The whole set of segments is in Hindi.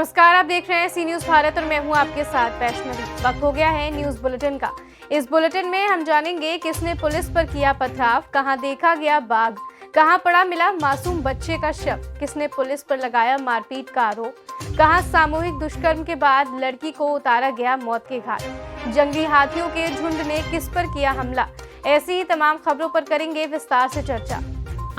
नमस्कार, आप देख रहे हैं सी न्यूज भारत और मैं हूं आपके साथ वैष्णवी। वक्त हो गया है न्यूज बुलेटिन का। इस बुलेटिन में हम जानेंगे किसने पुलिस पर किया पथराव, कहां देखा गया बाघ, कहां पड़ा मिला मासूम बच्चे का शव, किसने पुलिस पर लगाया मारपीट का आरोप, कहां सामूहिक दुष्कर्म के बाद लड़की को उतारा गया मौत के घाट, जंगली हाथियों के झुंड ने किस पर किया हमला। ऐसी ही तमाम खबरों पर करेंगे विस्तार से चर्चा।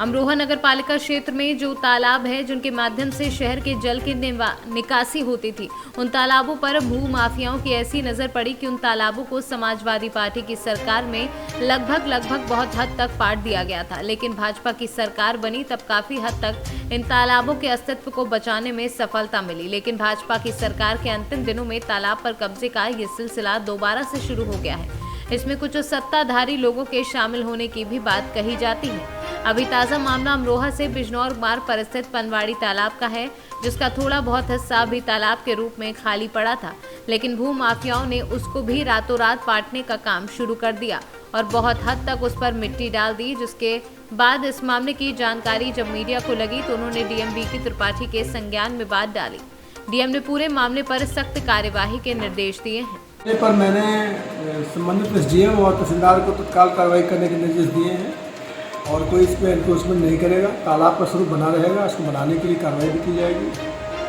अमरोहा नगर पालिका क्षेत्र में जो तालाब है जिनके माध्यम से शहर के जल की निकासी होती थी, उन तालाबों पर भू माफियाओं की ऐसी नजर पड़ी कि उन तालाबों को समाजवादी पार्टी की सरकार में लगभग बहुत हद तक पाट दिया गया था। लेकिन भाजपा की सरकार बनी तब काफी हद तक इन तालाबों के अस्तित्व को बचाने में सफलता मिली। लेकिन भाजपा की सरकार के अंतिम दिनों में तालाब पर कब्जे का ये सिलसिला दोबारा से शुरू हो गया है। इसमें कुछ सत्ताधारी लोगों के शामिल होने की भी बात कही जाती है। अभी ताज़ा मामला अमरोहा से बिजनौर मार्ग पर स्थित पनवाड़ी तालाब का है, जिसका थोड़ा बहुत हिस्सा भी तालाब के रूप में खाली पड़ा था। लेकिन भू माफियाओं ने उसको भी रातों रात पाटने का काम शुरू कर दिया और बहुत हद तक उस पर मिट्टी डाल दी। जिसके बाद इस मामले की जानकारी जब मीडिया को लगी तो उन्होंने डीएम बीके त्रिपाठी के संज्ञान में बात डाली। डीएम ने पूरे मामले पर सख्त कार्यवाही के निर्देश दिए हैं। पर मैंने संबंधित एसडीएम और तहसीलदार को तत्काल कार्रवाई करने के निर्देश दिए हैं और कोई इस पर एनक्रोचमेंट नहीं करेगा। तालाब का स्वरूप बना रहेगा, उसको बनाने के लिए कार्रवाई भी की जाएगी।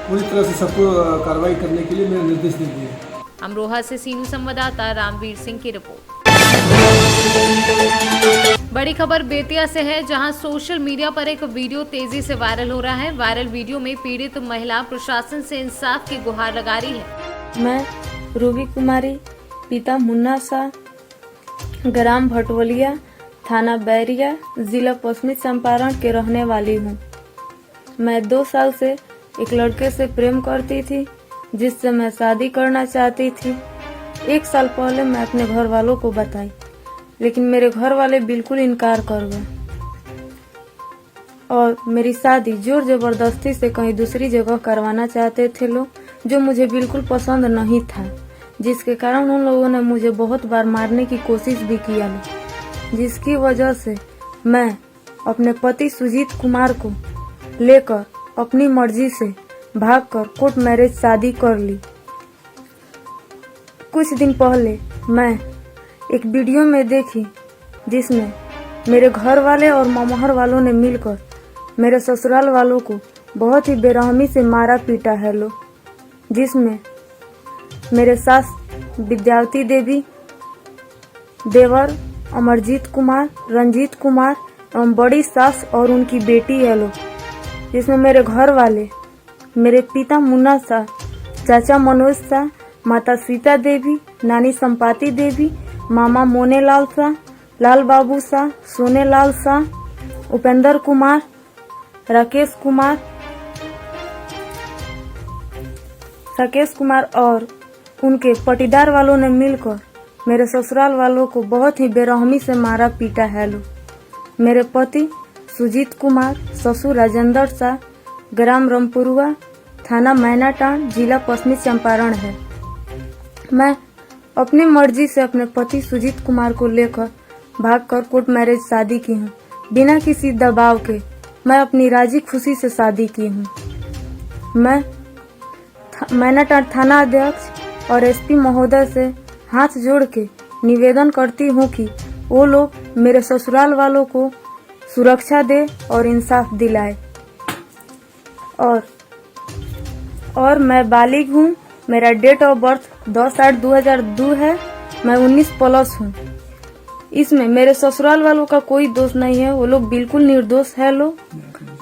पूरी तरह से सबको कार्रवाई करने के लिए मैंने निर्देश दे दिए हैं। अमरोहा से सीनू संवाददाता रामवीर सिंह की रिपोर्ट। बड़ी खबर बेतिया से है, जहां सोशल मीडिया पर एक वीडियो तेजी से वायरल हो रहा है। वायरल वीडियो में पीड़ित महिला प्रशासन से इंसाफ की गुहार लगा रही है। मैं रूबी कुमारी, पिता मुन्ना शाह, ग्राम भटवलिया, थाना बैरिया, जिला पश्चिमी चंपारण के रहने वाली हूँ। मैं 2 साल से एक लड़के से प्रेम करती थी, जिससे मैं शादी करना चाहती थी। 1 साल पहले मैं अपने घर वालों को बताई, लेकिन मेरे घर वाले बिल्कुल इनकार कर गए और मेरी शादी जोर जबरदस्ती से कहीं दूसरी जगह करवाना चाहते थे लोग, जो मुझे बिल्कुल पसंद नहीं था। जिसके कारण उन लोगों ने मुझे बहुत बार मारने की कोशिश भी किया, जिसकी वजह से मैं अपने पति सुजीत कुमार को लेकर अपनी मर्जी से भागकर कोर्ट मैरिज शादी कर ली। कुछ दिन पहले मैं एक वीडियो में देखी, जिसमें मेरे घर वाले और ममहर वालों ने मिलकर मेरे ससुराल वालों को बहुत ही बेरहमी से मारा पीटा है लोग, जिसमें मेरे सास विद्यावती देवी, देवर अमरजीत कुमार, रंजीत कुमार एवं बड़ी सास और उनकी बेटी है लोग, जिसमें मेरे घर वाले, मेरे पिता मुन्ना शाह, चाचा मनोज शाह, माता सीता देवी, नानी संपाति देवी, मामा मोने लाल शाह, लाल बाबू शाह, सोने लाल शाह, उपेंद्र कुमार, राकेश कुमार और उनके पटीदार वालों ने मिलकर मेरे ससुराल वालों को बहुत ही बेरहमी से मारा पीटा है लोग। मेरे पति सुजीत कुमार, ससुर राजेंद्र शाह, ग्राम रामपुरुआ, थाना मैनाटांड, जिला पश्चिमी चंपारण है। मैं अपनी मर्जी से अपने पति सुजीत कुमार को लेकर भागकर कोर्ट मैरिज शादी की हूँ, बिना किसी दबाव के। मैं अपनी राजी खुशी से शादी की हूँ। मैं मैनाटांड थाना अध्यक्ष और एसपी महोदय से हाथ जोड़ के निवेदन करती हूँ कि वो लोग मेरे ससुराल वालों को सुरक्षा दे और इंसाफ दिलाए। और मैं बालिग हूँ। मेरा डेट ऑफ बर्थ 10/8/2002 है। मैं 19+ हूँ। इसमें मेरे ससुराल वालों का कोई दोष नहीं है, वो लोग बिल्कुल निर्दोष है लोग।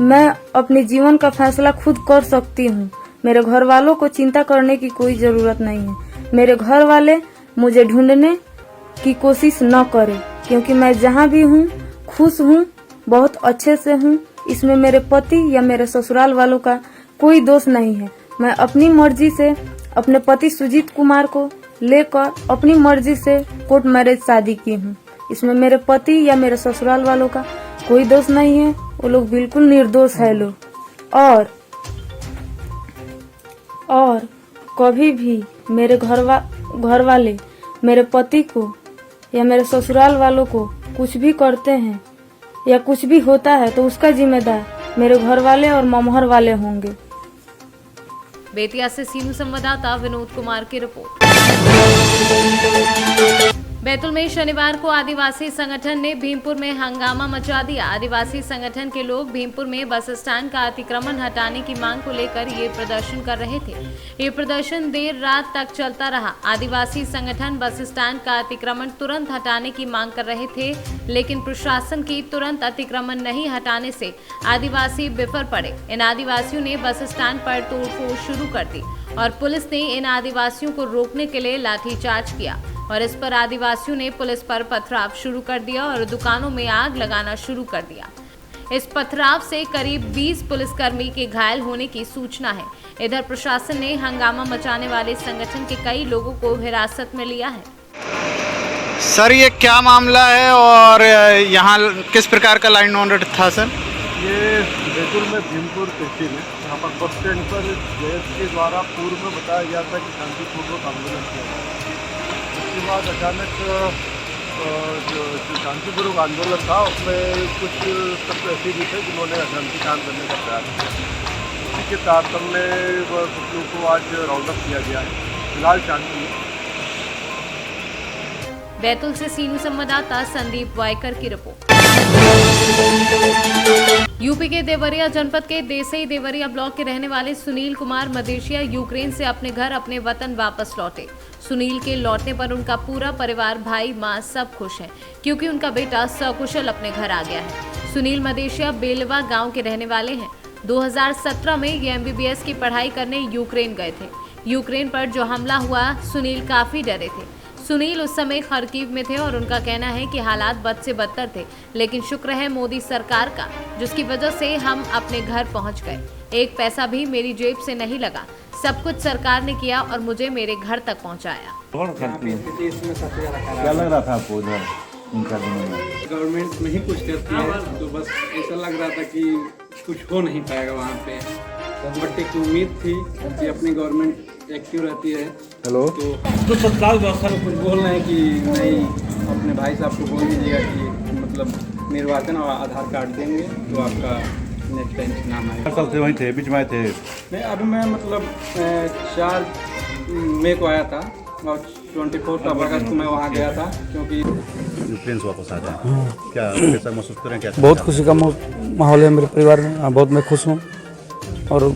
मैं अपने जीवन का फैसला खुद कर सकती हूँ। मेरे घर वालों को चिंता करने की कोई जरूरत नहीं है। मेरे घर वाले मुझे ढूंढने की कोशिश न करें, क्योंकि मैं जहाँ भी हूँ खुश हूँ, बहुत अच्छे से हूँ। इसमें मेरे पति या मेरे ससुराल वालों का कोई दोष नहीं है। मैं अपनी मर्जी से अपने पति सुजीत कुमार को लेकर अपनी मर्जी से कोर्ट मैरिज शादी की हूँ। इसमें मेरे पति या मेरे ससुराल वालों का कोई दोष नहीं है, वो लोग बिल्कुल निर्दोष है लोग। और कभी भी मेरे घर वाले मेरे पति को या मेरे ससुराल वालों को कुछ भी करते हैं या कुछ भी होता है तो उसका जिम्मेदार मेरे घर वाले और ममहर वाले होंगे। बेतिया से सीनू संवाददाता विनोद कुमार की रिपोर्ट। बैतूल में शनिवार को आदिवासी संगठन ने भीमपुर में हंगामा मचा दिया। आदिवासी संगठन के लोग भीमपुर में बस स्टैंड का अतिक्रमण हटाने की मांग को लेकर ये प्रदर्शन कर रहे थे। ये प्रदर्शन देर रात तक चलता रहा। आदिवासी संगठन बस स्टैंड का अतिक्रमण तुरंत हटाने की मांग कर रहे थे, लेकिन प्रशासन की तुरंत अतिक्रमण नहीं हटाने से आदिवासी बिफर पड़े। इन आदिवासियों ने बस स्टैंड पर तोड़फोड़ शुरू कर दी और पुलिस ने इन आदिवासियों को रोकने के लिए लाठीचार्ज किया और इस पर आदिवासियों ने पुलिस पर पथराव शुरू कर दिया और दुकानों में आग लगाना शुरू कर दिया। इस पथराव से करीब 20 पुलिसकर्मी के घायल होने की सूचना है। इधर प्रशासन ने हंगामा मचाने वाले संगठन के कई लोगों को हिरासत में लिया है। सर, ये क्या मामला है और यहाँ किस प्रकार का लाइन ऑर्डर था सर? ये बैतूल में भीमपुर तहसील है। यहाँ पर बस स्टैंड पर जयस के द्वारा पूर्व में बताया गया था कि शांतिपूर्वक आंदोलन किया जाए। उसके बाद अचानक जो शांतिपूर्वक आंदोलन था उसमें कुछ तत्व ऐसे भी थे जिन्होंने अशांति कांड करने का प्रयास किया। उसी के तारतम्य में कुछ लोगों को आज राउंड अप किया गया है। फिलहाल शांति है। बैतूल से सीनू संवाददाता संदीप वायकर की रिपोर्ट। यूपी के देवरिया जनपद के देसई देवरिया ब्लॉक के रहने वाले सुनील कुमार मदेशिया यूक्रेन से अपने घर अपने वतन वापस लौटे। सुनील के लौटने पर उनका पूरा परिवार, भाई, मां सब खुश हैं क्योंकि उनका बेटा सकुशल अपने घर आ गया है। सुनील मदेशिया बेलवा गांव के रहने वाले हैं। 2017 में ये MBBS की पढ़ाई करने यूक्रेन गए थे। यूक्रेन पर जो हमला हुआ, सुनील काफी डरे थे। सुनील उस समय खरकीव में थे और उनका कहना है कि हालात बद से बदतर थे, लेकिन शुक्र है मोदी सरकार का, जिसकी वजह से हम अपने घर पहुंच गए। एक पैसा भी मेरी जेब से नहीं लगा, सब कुछ सरकार ने किया और मुझे मेरे घर तक पहुंचाया। क्या लग रहा था आपको उधर इन दिनों में? गवर्नमेंट नहीं कुछ करती है तो बस ऐसा लग रहा था कि कुछ हो नहीं पाएगा वहाँ पे। बट एक उम्मीद थी कि अपनी गवर्नमेंट एक्टिव रहती है। हेलो, तो तत्काल व्यवस्था में कुछ बोल रहे हैं कि नहीं, अपने भाई साहब को बोल दीजिएगा कि मतलब निर्वाचन और आधार कार्ड देंगे तो आपका नेक्स्ट टाइम नाम आएगा। कल से वहीं थे, बीच में आए थे? नहीं, अभी मैं मतलब 4 मई को आया था और 24 अगस्त को मैं वहाँ गया था क्योंकि यूक्रेन से वापस आ जाए। क्या कैसा महसूस करें? क्या बहुत खुशी का माहौल है मेरे परिवार में। बहुत मैं खुश हूँ और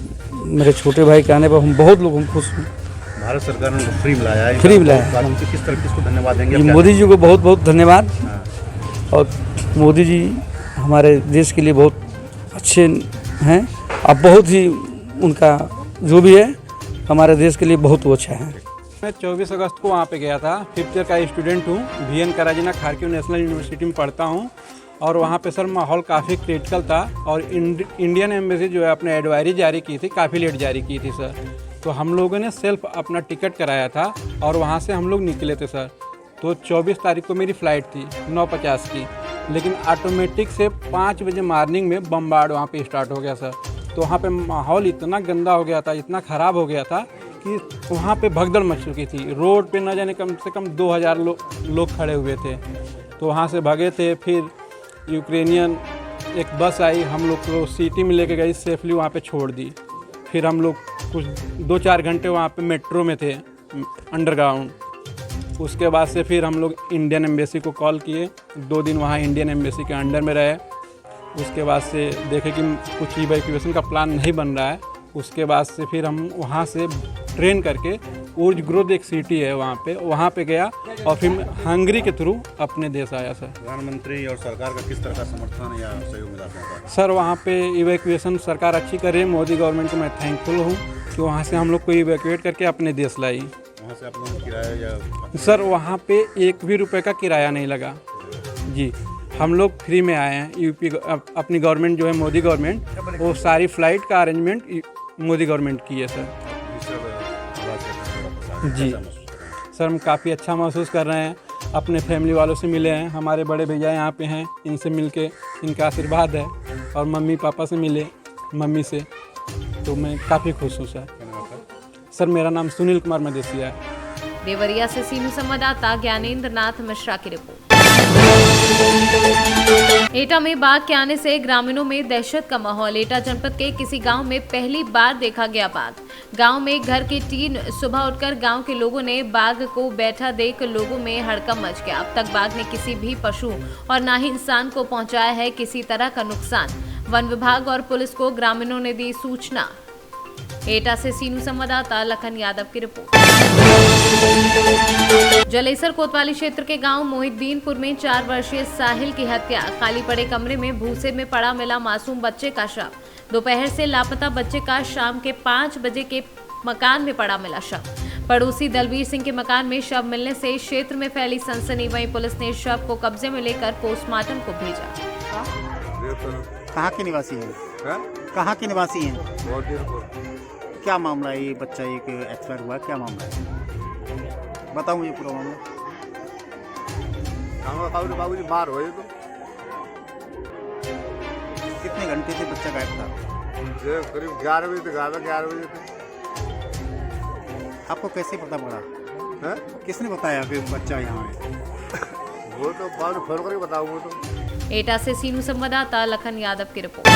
मेरे छोटे भाई के आने पर हम बहुत लोग हम खुश हैं। भारत सरकार ने उनको फ्री मिलाया है। फ्री मिलाया है। किस तरह किसको धन्यवाद देंगे? मोदी जी को बहुत बहुत धन्यवाद। और मोदी जी हमारे देश के लिए बहुत अच्छे हैं। अब बहुत ही उनका जो भी है हमारे देश के लिए बहुत अच्छा है। मैं 24 अगस्त को वहाँ पे गया था। 5th ईयर का स्टूडेंट हूँ। VN कराजीना खारकीव नेशनल यूनिवर्सिटी में पढ़ता हूँ और वहाँ पे सर माहौल काफ़ी क्रिटिकल था और इंडियन एम्बेसी जो है अपने एडवाइजरी जारी की थी, काफ़ी लेट जारी की थी सर। तो हम लोगों ने सेल्फ अपना टिकट कराया था और वहाँ से हम लोग निकले थे सर। तो 24 तारीख को मेरी फ़्लाइट थी 9:50 की, लेकिन ऑटोमेटिक से 5 बजे मॉर्निंग में बम्बार्ड वहाँ पे स्टार्ट हो गया सर। तो वहाँ पे माहौल इतना गंदा हो गया था, इतना ख़राब हो गया था कि वहाँ पे भगदड़ मच चुकी थी। रोड पे न जाने कम से कम 2000 लोग खड़े हुए थे। तो वहाँ से भागे थे। फिर यूक्रेनियन एक बस आई, हम लोग को सिटी में लेके गई, सेफली वहाँ पे छोड़ दी। फिर हम लोग कुछ 2-4 घंटे वहाँ पे मेट्रो में थे, अंडरग्राउंड। उसके बाद से फिर हम लोग इंडियन एम्बेसी को कॉल किए। 2 दिन वहाँ इंडियन एम्बेसी के अंडर में रहे। उसके बाद से देखे कि कुछ इवैक्यूएशन का प्लान नहीं बन रहा है। उसके बाद से फिर हम वहाँ से ट्रेन करके उर्ज ग्रोथ एक सिटी है वहाँ पे गया और फिर हंगरी के थ्रू अपने देश आया सर। प्रधानमंत्री और सरकार का किस तरह का समर्थन या सहयोग मिला था? सर वहाँ पे इवैक्यूएशन सरकार अच्छी कर रही है। मोदी गवर्नमेंट को मैं थैंकफुल हूँ कि वहाँ से हम लोग को इवैक्यूएट करके अपने देश लाई। वहाँ से आप लोगों को किराया या? सर वहाँ पे 1 भी रुपये का किराया नहीं लगा जी। हम लोग फ्री में आए हैं। यूपी अपनी गवर्नमेंट जो है मोदी गवर्नमेंट, वो सारी फ़्लाइट का अरेंजमेंट मोदी गवर्नमेंट की है सर जी। सर हम काफ़ी अच्छा महसूस कर रहे हैं। अपने फैमिली वालों से मिले हैं। हमारे बड़े भैया यहाँ पे हैं, इनसे मिलके इनका आशीर्वाद है। और मम्मी पापा से मिले, मम्मी से, तो मैं काफ़ी खुश हूँ सर। सर मेरा नाम सुनील कुमार मदेशिया है। देवरिया से सीनू संवाददाता ज्ञानेंद्र नाथ मिश्रा की रिपोर्ट। एटा में बाघ के आने से ग्रामीणों में दहशत का माहौल। एटा जनपद के किसी गांव में पहली बार देखा गया बाघ। गांव में घर के 3 सुबह उठकर गांव के लोगों ने बाघ को बैठा देख लोगों में हड़कंप मच गया। अब तक बाघ ने किसी भी पशु और ना ही इंसान को पहुंचाया है किसी तरह का नुकसान। वन विभाग और पुलिस को ग्रामीणों ने दी सूचना। एटा से सीनू संवाददाता लखन यादव की रिपोर्ट। जलेसर कोतवाली क्षेत्र के गांव मोहिद्दीनपुर में 4 वर्षीय साहिल की हत्या। खाली पड़े कमरे में भूसे में पड़ा मिला मासूम बच्चे का शव। दोपहर से लापता बच्चे का शाम के 5 बजे के मकान में पड़ा मिला शव। पड़ोसी दलवीर सिंह के मकान में शव मिलने से क्षेत्र में फैली सनसनी। वहीं पुलिस ने शव को कब्जे में लेकर पोस्टमार्टम को भेजा। कहाँ के निवासी हैं? कहाँ के निवासी हैं? क्या मामला है? ये बच्चा एक एक्सपायर हुआ, क्या मामला है? बताओ मुझे पूरा मामला। बाबू जी बाहर हो तो कितने घंटे से बच्चा गायब था? करीब 11 बजे तक आया, 11 बजे तक। आपको कैसे पता पड़ा? है? किसने बताया कि बच्चा यहाँ है? वो तो बाद में फोन करके बताऊंगा। तो एटा से सीनू संवाददाता लखन यादव की रिपोर्ट।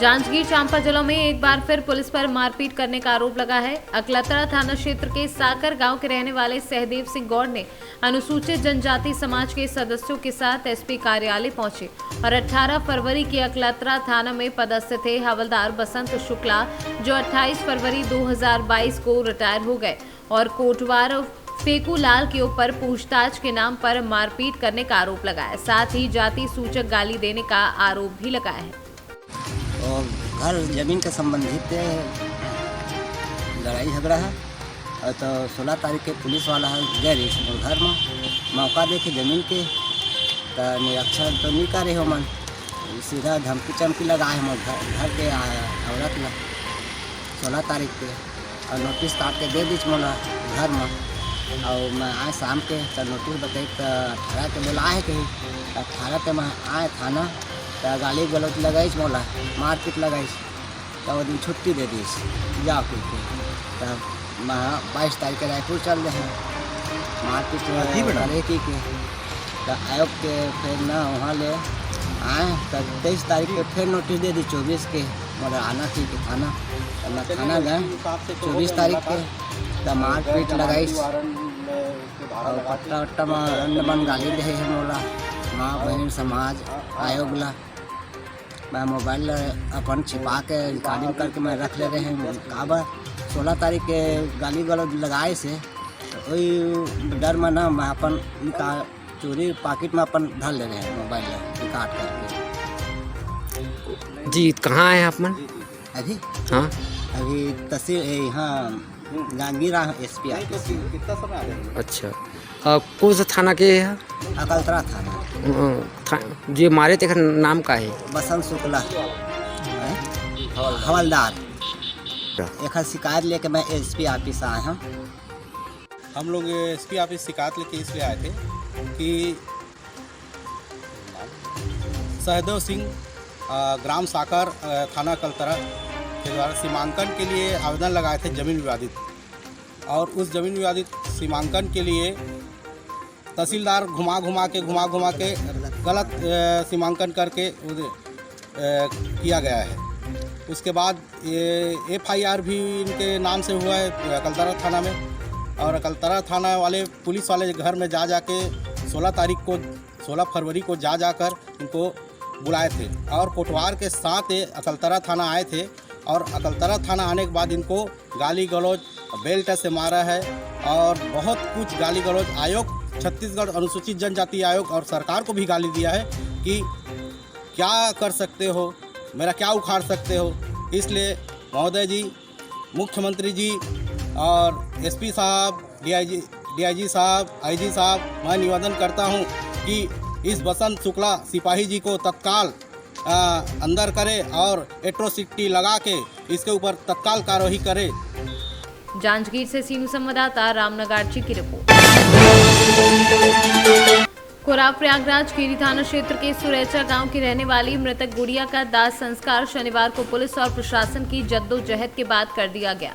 जांजगीर चांपा जिलों में एक बार फिर पुलिस पर मारपीट करने का आरोप लगा है। अकलतरा थाना क्षेत्र के साकर गांव के रहने वाले सहदेव सिंह गौड़ ने अनुसूचित जनजाति समाज के सदस्यों के साथ एसपी कार्यालय पहुंचे और 18 फरवरी की अकलतरा थाना में पदस्थ थे हवलदार बसंत शुक्ला, जो 28 फरवरी 2022 को रिटायर हो गए, और कोटवार फेकू लाल के ऊपर पूछताछ के नाम पर मारपीट करने का आरोप लगाया। साथ ही जाति सूचक गाली देने का आरोप भी लगाया है। और घर जमीन के संबंधित लड़ाई झगड़ा है। और तो 16 तारीख के पुलिस वाला गए रही घर में मौका देखे जमीन के तो निरीक्षण तो नहीं करे हो मन, सीधा धमकी चमकी लगाए हम घर के औरत ला 16 तारीख के, और नोटिस काट के दे दी मोला घर में। और मैं आए शाम के तो नोटिस बताई तो 18 के बोला है कहीं 18 के मैं आए थाना तो गाली गलौज लगाई मोला, मारपीट लगाई तो वो दिन छुट्टी दे दी जा के। तो मैं 22 तारीख के रायपुर चल रहे हैं मारपीट करे की के तो आयोग के फिर ना वहाँ ले आए तो 23 तारीख के फिर नोटिस दे दी 24 के मतलब आना थी कि थाना। तो मैं थाना गए 24 तारीख के तो मारपीट लगाई और पट्टा वट्टा में रंड गाली दे है मोला माँ बहन समाज आयोग ला। मैं मोबाइल अपन छिपा के रिकॉर्डिंग करके मैं रख ले रहे हैं काबर 16 तारीख के गाली गलौज लगाए से वही डर में ना मैं अपन चोरी पॉकेट में अपन धर ले रहे हैं मोबाइल रिकॉर्ड करके। जी कहाँ है आप मन अभी? हाँ अभी तहसील यहाँ जांजगीर एसपी ऑफिस। कितना समय आ गया? अच्छा कौन सा थाना के है? अकलतरा थाना। जो मारे थे नाम का है? बसंत शुक्ला हवलदार। एक शिकायत लेके मैं एसपी ऑफिस आए हैं। हम लोग एसपी ऑफिस शिकायत लेके इसलिए आए थे कि सहदेव सिंह ग्राम साकर थाना अकलतरा के द्वारा सीमांकन के लिए आवेदन लगाए थे जमीन विवादित, और उस जमीन विवादित सीमांकन के लिए तहसीलदार घुमा घुमा के गलत सीमांकन करके किया गया है। उसके बाद ये FIR भी इनके नाम से हुआ है अकलतरा थाना में, और अकलतरा थाना वाले पुलिस वाले घर में जा के 16 फरवरी को जाकर इनको बुलाए थे, और कोटवार के साथ अकलतरा थाना आए थे, और अकलतरा थाना आने के बाद इनको गाली गलौज बेल्ट से मारा है और बहुत कुछ गाली गलौज आयोग छत्तीसगढ़ अनुसूचित जनजाति आयोग और सरकार को भी गाली दिया है कि क्या कर सकते हो, मेरा क्या उखाड़ सकते हो। इसलिए महोदय जी, मुख्यमंत्री जी और SP साहब, DIG साहब, IG साहब, मैं निवेदन करता हूं कि इस बसंत शुक्ला सिपाही जी को तत्काल अंदर करे और एट्रोसिटी लगा के इसके ऊपर तत्काल कार्रवाई करे। जांजगीर से सीनू संवाददाता रामनगाची की रिपोर्ट। कोराव प्रयागराज खीरी थाना क्षेत्र के सुरेचा गांव की रहने वाली मृतक गुड़िया का दाह संस्कार शनिवार को पुलिस और प्रशासन की जद्दोजहद के बाद कर दिया गया।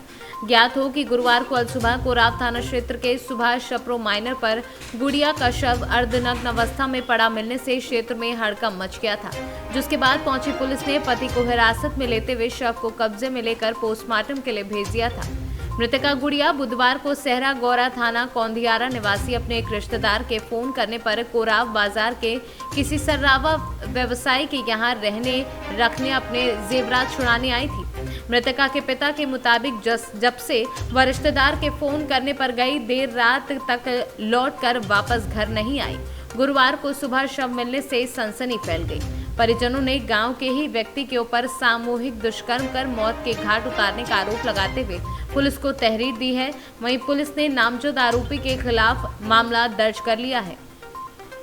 ज्ञात हो कि गुरुवार को सुबह कोराव थाना क्षेत्र के सुभाष छपरो माइनर पर गुड़िया का शव अर्धनग्न अवस्था में पड़ा मिलने से क्षेत्र में हड़कंप मच गया था, जिसके बाद पहुंची पुलिस ने पति को हिरासत में लेते हुए शव को कब्जे में लेकर पोस्टमार्टम के लिए भेज दिया था। मृतका गुड़िया बुधवार को सहरा गौरा थाना कौंधियारा निवासी अपने एक रिश्तेदार के फोन करने पर कोराव बाजार के किसी सर्रावा व्यवसायी के यहां रखने अपने जेवरात छुड़ाने आई थी। मृतका के पिता के मुताबिक जब से वह रिश्तेदार के फोन करने पर गई, देर रात तक लौटकर वापस घर नहीं आई। गुरुवार को सुबह शव मिलने से सनसनी फैल गई। परिजनों ने गांव के ही व्यक्ति के ऊपर सामूहिक दुष्कर्म कर मौत के घाट उतारने का आरोप लगाते हुए पुलिस को तहरीर दी है। वहीं पुलिस ने नामजद आरोपी के खिलाफ मामला दर्ज कर लिया है।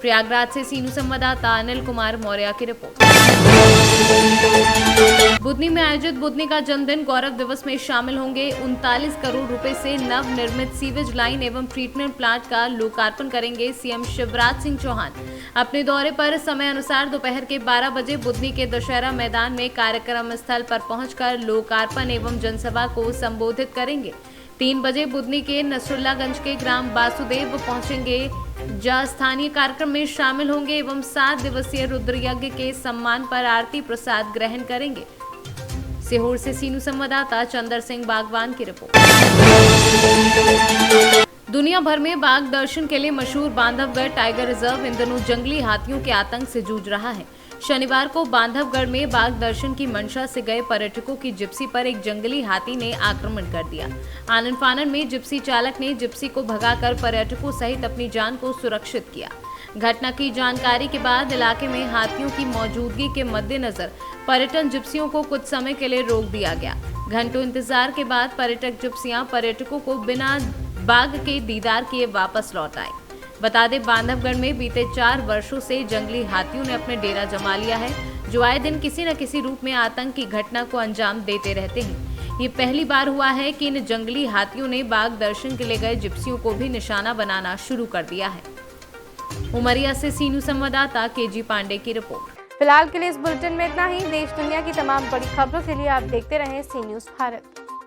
प्रयागराज से सीनू संवाददाता अनिल कुमार मौर्य की रिपोर्ट। बुधनी में आयोजित बुधनी का जन्मदिन गौरव दिवस में शामिल होंगे 39 करोड़ रुपए से नव निर्मित सीवेज लाइन एवं ट्रीटमेंट प्लांट का लोकार्पण करेंगे सीएम शिवराज सिंह चौहान। अपने दौरे पर समय अनुसार दोपहर के 12 बजे बुधनी के दशहरा मैदान में कार्यक्रम स्थल पर पहुंचकर लोकार्पण एवं जनसभा को संबोधित करेंगे। 3 बजे बुधनी के नसरुल्लागंज के ग्राम बासुदेव पहुंचेंगे, जहां स्थानीय कार्यक्रम में शामिल होंगे एवं 7 दिवसीय रुद्र यज्ञ के सम्मान पर आरती प्रसाद ग्रहण करेंगे। सीहोर से सीनू संवाददाता चंदर सिंह बागवान की रिपोर्ट। दुनिया भर में बाघ दर्शन के लिए मशहूर बांधवगढ़ टाइगर रिजर्व इन दिनों जंगली हाथियों के आतंक से जूझ रहा है। शनिवार को बांधवगढ़ में बाघ दर्शन की मंशा से गए पर्यटकों की जिप्सी पर एक जंगली हाथी ने आक्रमण कर दिया। आनन फानन में जिप्सी चालक ने जिप्सी को भगाकर पर्यटकों सहित अपनी जान को सुरक्षित किया। घटना की जानकारी के बाद इलाके में हाथियों की मौजूदगी के मद्देनजर पर्यटन जिप्सियों को कुछ समय के लिए रोक दिया गया। घंटों इंतजार के बाद पर्यटक जिप्सियां पर्यटकों को बिना बाघ के दीदार किए वापस लौट आए। बता दें, बांधवगढ़ में बीते 4 वर्षों से जंगली हाथियों ने अपने डेरा जमा लिया है, जो आए दिन किसी न किसी रूप में आतंक की घटना को अंजाम देते रहते हैं। ये पहली बार हुआ है कि इन जंगली हाथियों ने बाघ दर्शन के लिए गए जिप्सियों को भी निशाना बनाना शुरू कर दिया है। उमरिया से सीनू संवाददाता केजी पांडे की रिपोर्ट। फिलहाल के लिए इस बुलेटिन में इतना ही। देश दुनिया की तमाम बड़ी खबरों के लिए आप देखते रहें सी न्यूज़ भारत।